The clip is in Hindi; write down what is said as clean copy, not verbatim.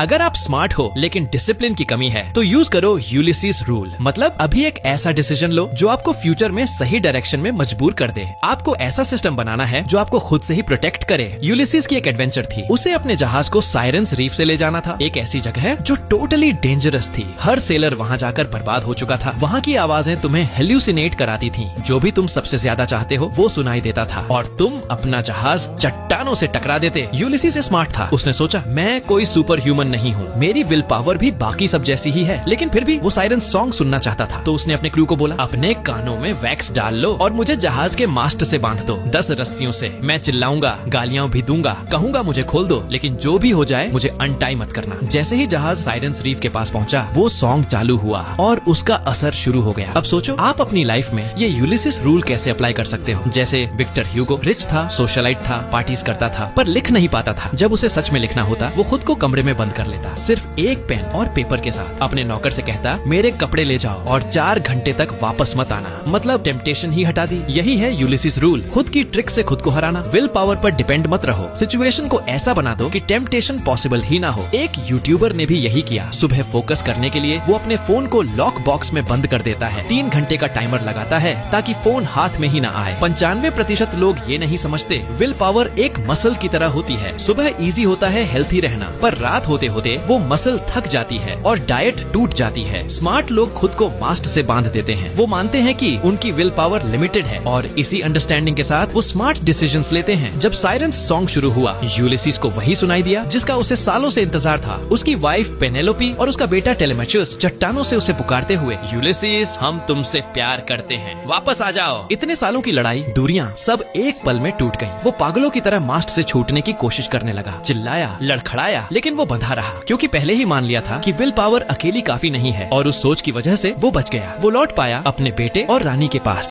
अगर आप स्मार्ट हो लेकिन डिसिप्लिन की कमी है तो यूज करो यूलिसीज रूल। मतलब अभी एक ऐसा डिसीजन लो जो आपको फ्यूचर में सही डायरेक्शन में मजबूर कर दे। आपको ऐसा सिस्टम बनाना है जो आपको खुद से ही प्रोटेक्ट करे। यूलिसीज की एक एडवेंचर थी, उसे अपने जहाज को साइरेंस रीफ से ले जाना था, एक ऐसी जगह जो टोटली डेंजरस थी। हर सेलर वहाँ जाकर बर्बाद हो चुका था। वहाँ की आवाजें तुम्हें हेल्यूसिनेट कराती थी, जो भी तुम सबसे ज्यादा चाहते हो वो सुनाई देता था और तुम अपना जहाज चट्टानों से टकरा देते। यूलिसीज स्मार्ट था, उसने सोचा मैं कोई सुपर ह्यूमन नहीं हूँ, मेरी विल पावर भी बाकी सब जैसी ही है। लेकिन फिर भी वो साइरन सॉन्ग सुनना चाहता था, तो उसने अपने क्रू को बोला अपने कानों में वैक्स डाल लो और मुझे जहाज के मास्ट से बांध दो 10 रस्सियों से। मैं चिल्लाऊंगा, गालियां भी दूंगा, कहूंगा मुझे खोल दो, लेकिन जो भी हो जाए मुझे अनटाई मत करना। जैसे ही जहाज साइरेंस रीफ के पास पहुंचा वो सॉन्ग चालू हुआ और उसका असर शुरू हो गया। अब सोचो आप अपनी लाइफ में ये यूलिसिस रूल कैसे अप्लाई कर सकते हो। जैसे विक्टर ह्यूगो रिच था, सोशलाइट था, पार्टीज करता था, पर लिख नहीं पाता था। जब उसे सच में लिखना होता वो खुद को कमरे में बंद कर लेता, सिर्फ एक पेन और पेपर के साथ। अपने नौकर से कहता मेरे कपड़े ले जाओ और 4 घंटे तक वापस मत आना। मतलब टेम्पटेशन ही हटा दी। यही है यूलिसिस रूल, खुद की ट्रिक से खुद को हराना। विल पावर पर डिपेंड मत रहो, सिचुएशन को ऐसा बना दो कि टेम्पटेशन पॉसिबल ही ना हो। एक यूट्यूबर ने भी यही किया। सुबह फोकस करने के लिए वो अपने फोन को लॉक बॉक्स में बंद कर देता है, 3 घंटे का टाइमर लगाता है ताकि फोन हाथ में ही ना आए। 95% लोग ये नहीं समझते विल पावर एक मसल की तरह होती है। सुबह इजी होता है हेल्थी रहना, पर रात होते होते वो मसल थक जाती है और डाइट टूट जाती है। स्मार्ट लोग खुद को मास्ट से बांध देते हैं। वो मानते हैं कि उनकी विल पावर लिमिटेड है और इसी अंडरस्टैंडिंग के साथ वो स्मार्ट डिसीजंस लेते हैं। जब साइरेंस सॉन्ग शुरू हुआ यूलिसीज को वही सुनाई दिया जिसका उसे सालों से इंतजार था। उसकी वाइफ पेनेलोपी और उसका बेटा टेलेमेचुस चट्टानों से उसे पुकारते हुए यूलिसीज हम तुमसे प्यार करते हैं, वापस आ जाओ। इतने सालों की लड़ाई, दूरियां सब एक पल में टूट गयी। वो पागलों की तरह मास्ट से छूटने की कोशिश करने लगा, चिल्लाया, लड़खड़ाया, लेकिन वो बंधा रहा क्योंकि पहले ही मान लिया था कि विल पावर अकेली काफी नहीं है और उस सोच की वजह से वो बच गया। वो लौट पाया अपने बेटे और रानी के पास।